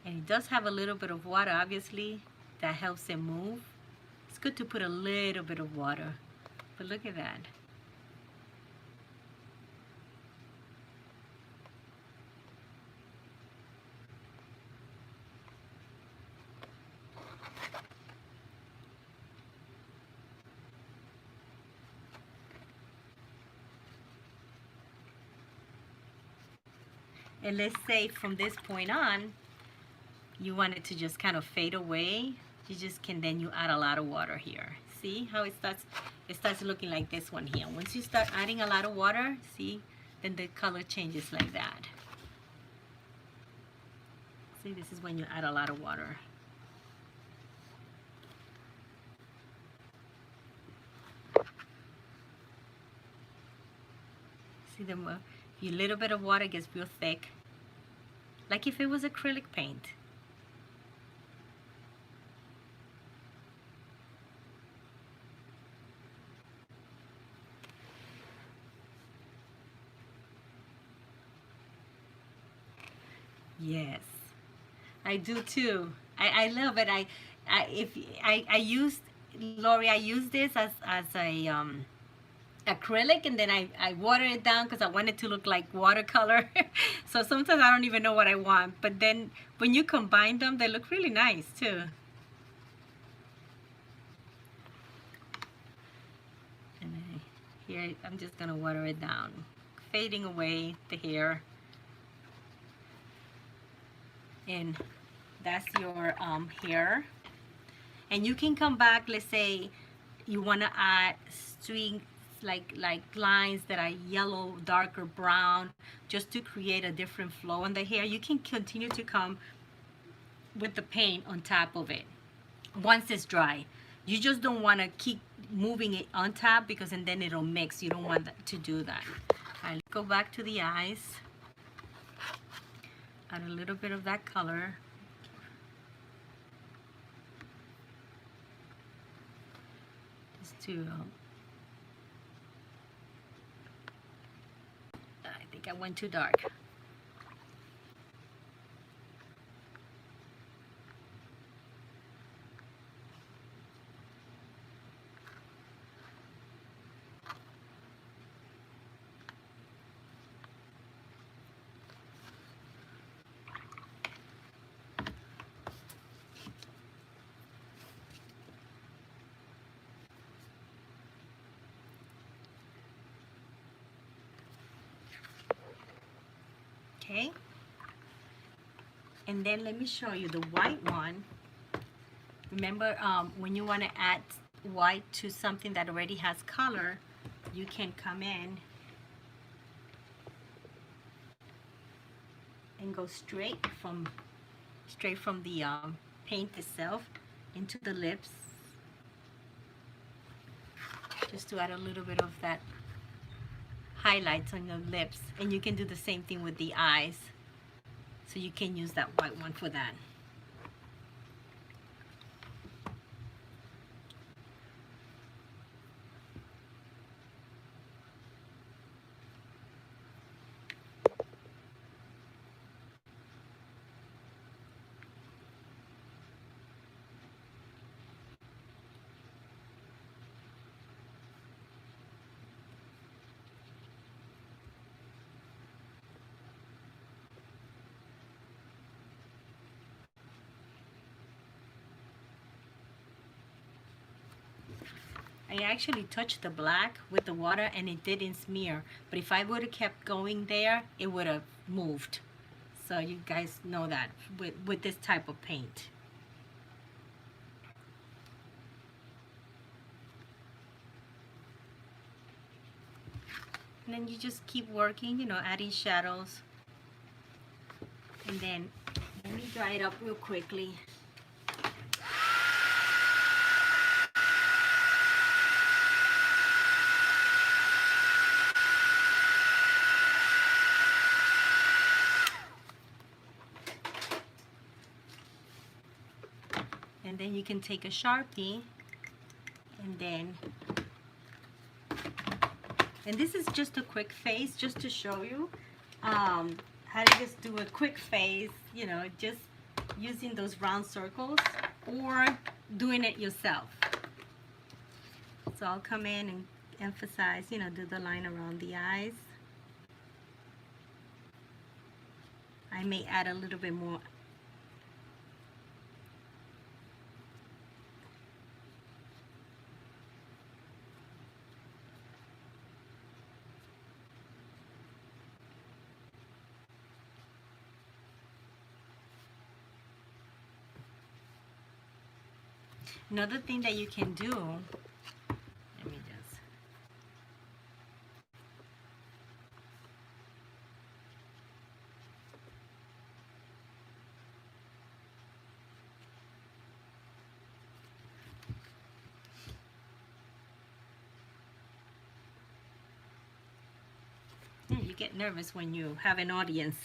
And it does have a little bit of water, obviously, that helps it move. It's good to put a little bit of water. But look at that. And let's say from this point on, you want it to just kind of fade away. You just can, then you add a lot of water here. See how it starts looking like this one here. Once you start adding a lot of water, see, then the color changes like that. See, this is when you add a lot of water. See, the little bit of water gets real thick, like if it was acrylic paint. Yes, I do too. I love it. I used, Lori, I used this as a acrylic, and then I watered it down because I want it to look like watercolor. So sometimes I don't even know what I want, but then when you combine them, they look really nice too. And then here I'm just gonna water it down, fading away the hair. And that's your hair. And you can come back, let's say you want to add streaks, like lines that are yellow, darker brown, just to create a different flow on the hair. You can continue to come with the paint on top of it once it's dry. You just don't want to keep moving it on top, because and then it'll mix. You don't want to do that. All right, go back to the eyes. Add a little bit of that color. Just to, I think I went too dark. Okay, and then let me show you the white one. Remember, when you want to add white to something that already has color, you can come in and go straight from the paint itself into the lips, just to add a little bit of that highlights on your lips. And you can do the same thing with the eyes, so you can use that white one for that. I actually touched the black with the water and it didn't smear, but if I would have kept going there, it would have moved. So you guys know that with this type of paint. And then you just keep working, you know, adding shadows. And then let me dry it up real quickly. And then you can take a Sharpie and this is just a quick face, just to show you how to just do a quick face, you know, just using those round circles or doing it yourself. So I'll come in and emphasize, you know, do the line around the eyes. I may add a little bit more. Another thing that you can do, let me just, you get nervous when you have an audience.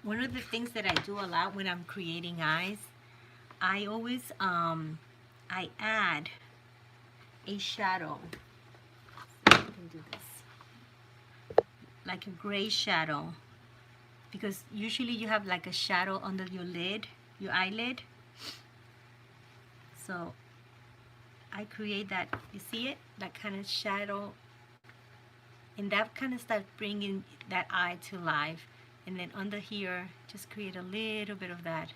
One of the things that I do a lot when I'm creating eyes, I always I add a shadow. I can do this, like a gray shadow, because usually you have like a shadow under your lid, your eyelid. So I create that. You see it, that kind of shadow, and that kind of starts bringing that eye to life. And then under here, just create a little bit of that.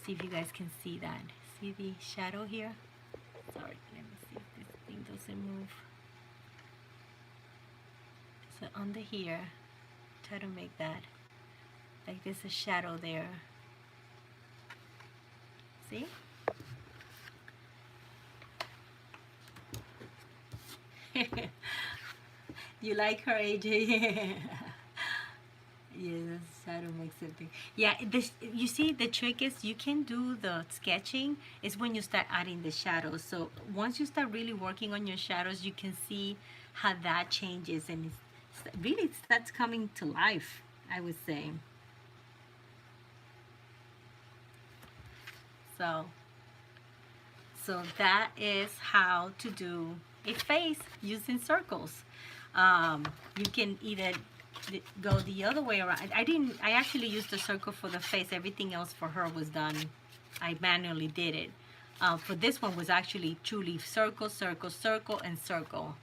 See if you guys can see that. See the shadow here? Sorry, let me see if this thing doesn't move. So under here, try to make that like there's a shadow there. See? You like her, AJ? Yeah, the shadow makes it big. Yeah, this, you see, the trick is you can do the sketching is when you start adding the shadows. So once you start really working on your shadows, you can see how that changes, and it really starts coming to life, I would say. So that is how to do a face using circles. You can either go the other way around. I actually used the circle for the face. Everything else for her was done. I manually did it. For this one was actually truly circle, circle, circle, and circle.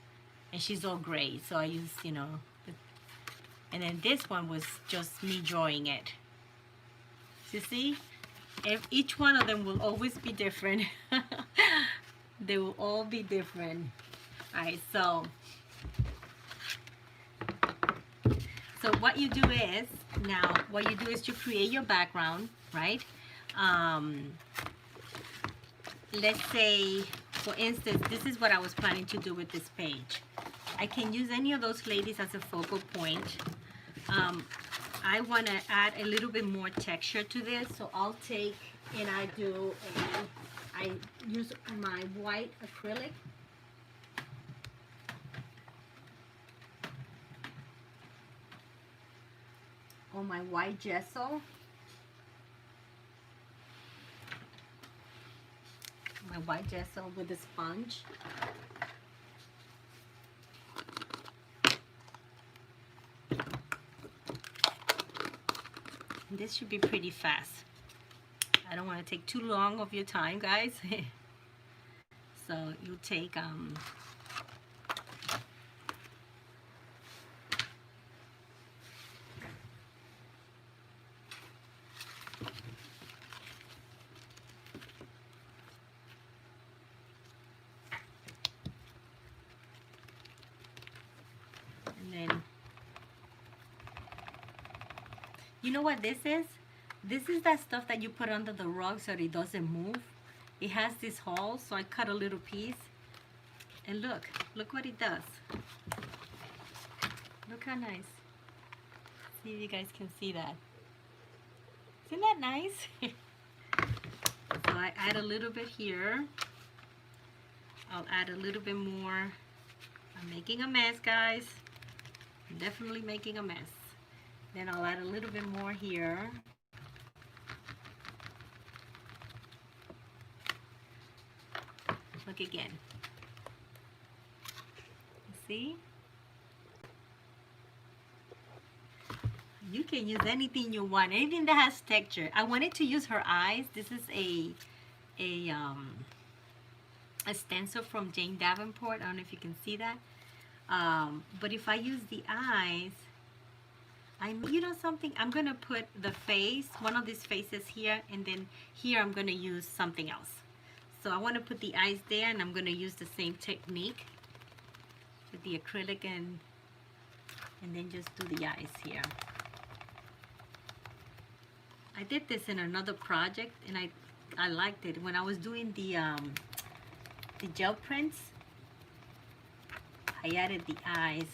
And she's all gray, so I used, you know. And then this one was just me drawing it. You see? Each one of them will always be different. They will all be different. All right, so what you do is, now what you do is you create your background, right? Let's say, for instance, this is what I was planning to do with this page. I can use any of those ladies as a focal point. I want to add a little bit more texture to this, so I'll take and I use my white acrylic. Or my white gesso. My white gesso with a sponge. And this should be pretty fast. I don't want to take too long of your time, guys. So you take you know what this is? This is that stuff that you put under the rug so it doesn't move. It has this hole, so I cut a little piece. And look what it does. Look how nice. See if you guys can see that. Isn't that nice? So I add a little bit here. I'll add a little bit more. I'm making a mess, guys. I'm definitely making a mess. Then I'll add a little bit more here. Look again. See? You can use anything you want, anything that has texture. I wanted to use her eyes. This is a stencil from Jane Davenport. I don't know if you can see that. But if I use the eyes, you know something? I'm gonna put the face, one of these faces here, and then here I'm gonna use something else. So I want to put the eyes there, and I'm gonna use the same technique with the acrylic and then just do the eyes here. I did this in another project, and I liked it. When I was doing the gel prints, I added the eyes.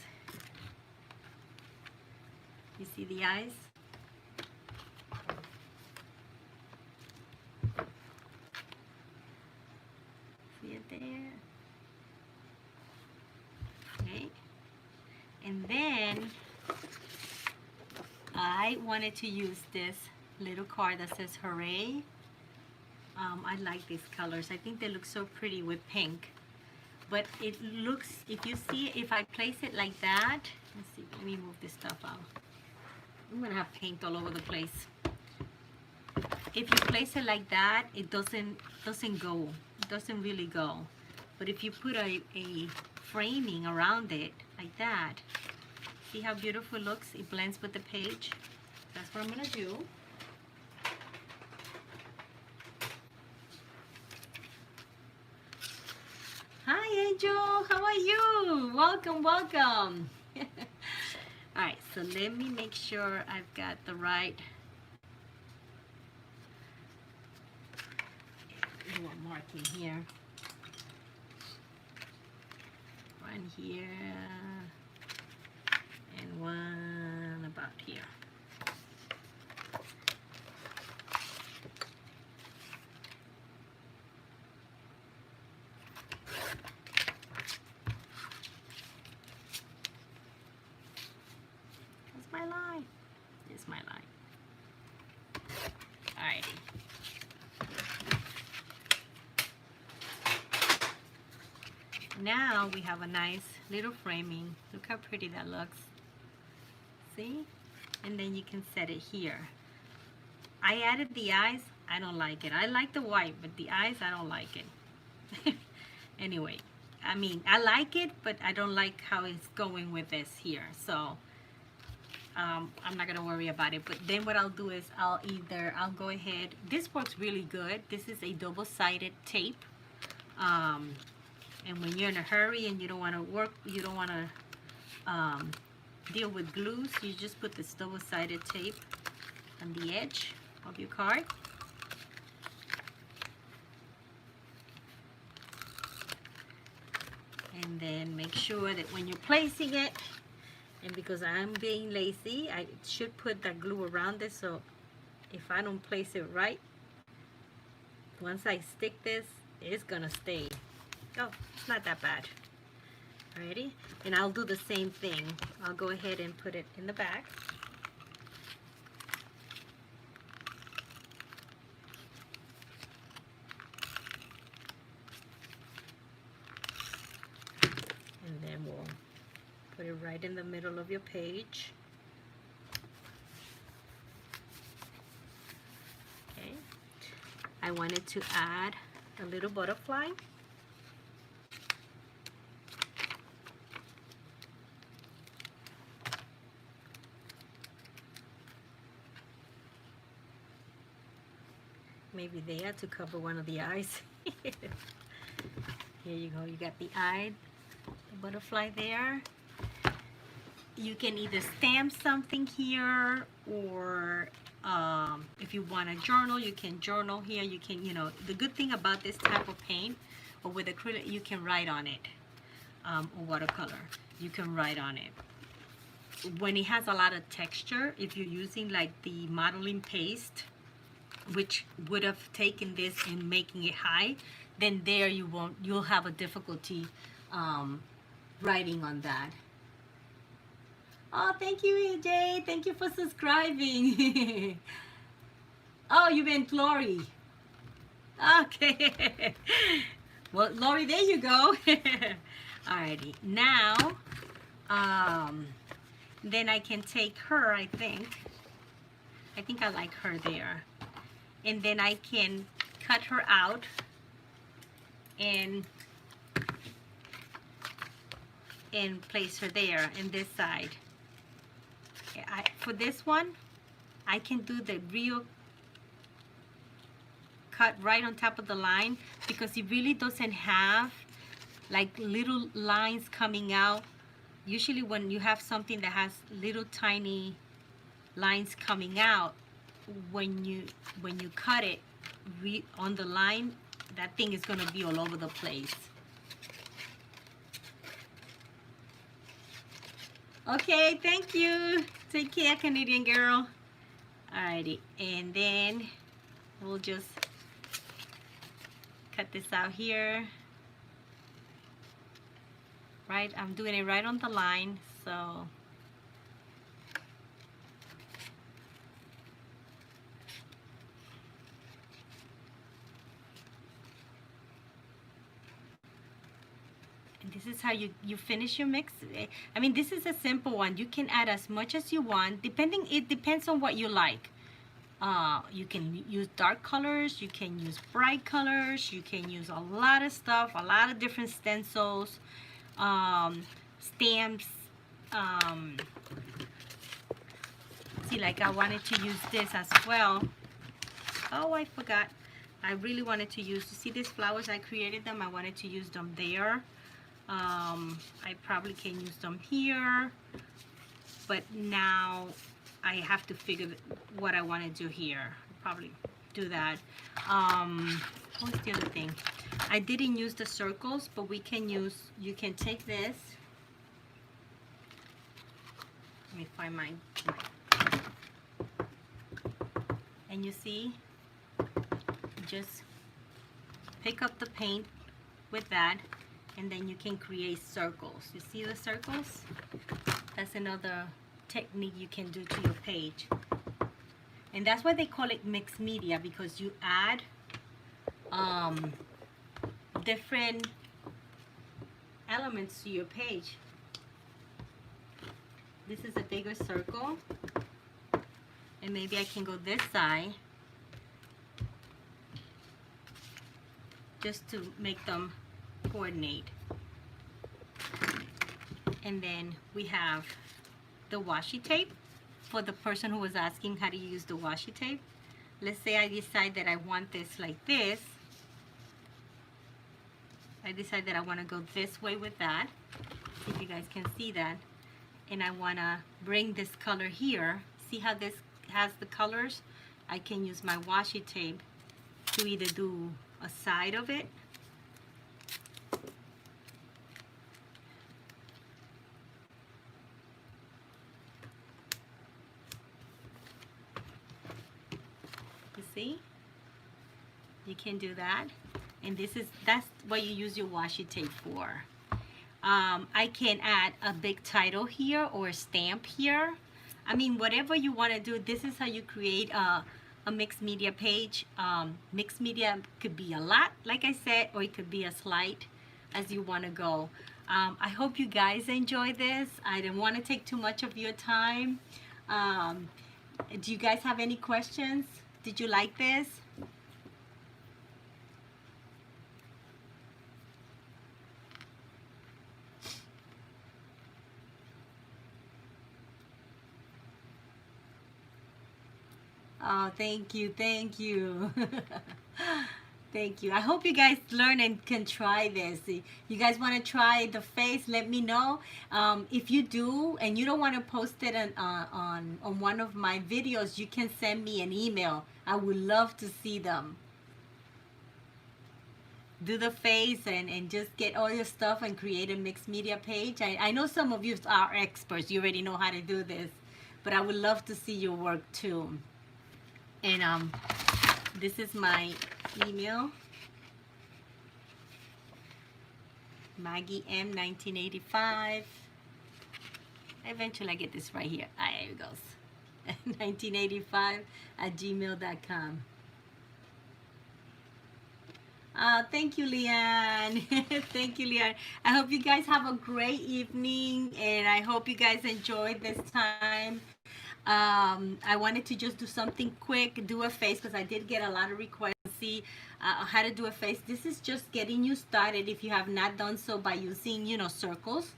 You see the eyes? See it there? Okay. And then I wanted to use this little card that says hooray. I like these colors. I think they look so pretty with pink. But it looks, if you see, if I place it like that, let's see, let me move this stuff out. I'm gonna have paint all over the place. If you place it like that, it doesn't go. It doesn't really go. But if you put a framing around it like that, see how beautiful it looks? It blends with the page. That's what I'm gonna do. Hi Angel, how are you? Welcome, welcome. Alright, so let me make sure I've got the right marking here. One here and one about here. My line. It's my line. Alrighty. Now we have a nice little framing. Look how pretty that looks. See? And then you can set it here. I added the eyes. I don't like it. I like the white, but the eyes, I don't like it. Anyway, I mean, I like it, but I don't like how it's going with this here. So I'm not gonna worry about it. But then what I'll do is I'll go ahead. This works really good. This is a double-sided tape. And when you're in a hurry and you don't want to deal with glues, you just put this double-sided tape on the edge of your card. And then make sure that when you're placing it, and because I'm being lazy, I should put that glue around it, so if I don't place it right, once I stick this, it's gonna stay. Oh, it's not that bad. Alrighty, and I'll do the same thing. I'll go ahead and put it in the back. And then we'll put it right in the middle of your page. Okay. I wanted to add a little butterfly. Maybe there to cover one of the eyes. Here you go. You got the eye, the butterfly there. You can either stamp something here, or if you want to journal, you can journal here. You can, you know, the good thing about this type of paint or with acrylic, you can write on it, or watercolor, you can write on it. When it has a lot of texture, if you're using like the modeling paste, which would have taken this and making it high, then there you'll have a difficulty writing on that. Oh, thank you, AJ. Thank you for subscribing. Oh, you meant Lori. Okay. Well, Lori, there you go. Alrighty, now, then I can take her, I think. I think I like her there. And then I can cut her out and place her there in this side. For this one, I can do the real cut right on top of the line because it really doesn't have like little lines coming out. Usually when you have something that has little tiny lines coming out, when you cut it on the line, that thing is going to be all over the place. Okay, thank you. Take care, Canadian girl. Alrighty, and then we'll just cut this out here. Right, I'm doing it right on the line, so and this is how you finish your mix. I mean, this is a simple one. You can add as much as you want, it depends on what you like. You can use dark colors, you can use bright colors, you can use a lot of stuff, a lot of different stencils, stamps. See, like I wanted to use this as well. Oh, I forgot. I really wanted to use, you see these flowers, I created them, I wanted to use them there. I probably can use them here, but now I have to figure what I want to do here. Probably do that. What's the other thing? I didn't use the circles, but you can take this. Let me find mine. And you see, just pick up the paint with that, and then you can create circles. You see the circles? That's another technique you can do to your page. And that's why they call it mixed media, because you add different elements to your page. This is a bigger circle, and maybe I can go this side just to make them coordinate. And then we have the washi tape for the person who was asking how to use the washi tape. Let's say I decide that I want this like this. I decide that I want to go this way with that. See if you guys can see that. And I want to bring this color here. See how this has the colors? I can use my washi tape to either do a side of it see, you can do that, and that's what you use your washi tape for. I can add a big title here or a stamp here. I mean, whatever you want to do. This is how you create a mixed media page. Mixed media could be a lot, like I said, or it could be a slight, as you want to go. I hope you guys enjoy this. I didn't want to take too much of your time. Do you guys have any questions? Did you like this? Oh, thank you, thank you. Thank you. I hope you guys learn and can try this. You guys want to try the face? Let me know. If you do and you don't want to post it on one of my videos, you can send me an email. I would love to see them. Do the face and just get all your stuff and create a mixed media page. I know some of you are experts. You already know how to do this. But I would love to see your work too. And this is my email, Maggie M 1985. Eventually I get this right here. There it goes. 1985 @gmail.com. Thank you, Leanne. Thank you, Leanne. I hope you guys have a great evening, and I hope you guys enjoyed this time. I wanted to just do something quick, do a face, because I did get a lot of requests to see how to do a face. This is just getting you started if you have not done so by using, circles,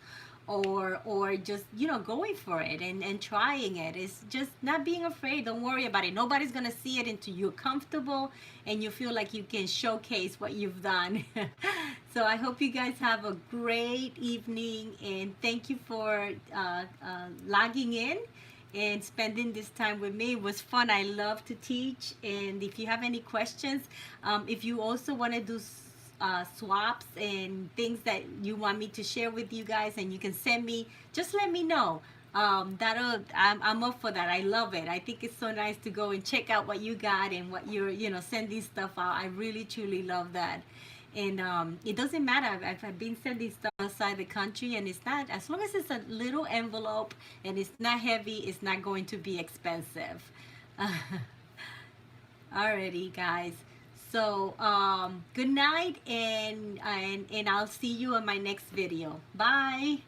or just going for it and trying it. It's just not being afraid. Don't worry about it. Nobody's gonna see it until you're comfortable and you feel like you can showcase what you've done. So I hope you guys have a great evening, and thank you for logging in and spending this time with me. It was fun. I love to teach. And if you have any questions, if you also want to do swaps and things that you want me to share with you guys, and you can send me, just let me know. I'm up for that. I love it. I think it's so nice to go and check out what you got and what you're sending stuff out. I really truly love that. And it doesn't matter. I've been sending stuff outside the country, and it's not, as long as it's a little envelope and it's not heavy, it's not going to be expensive. Alrighty, guys. So good night, and I'll see you in my next video. Bye.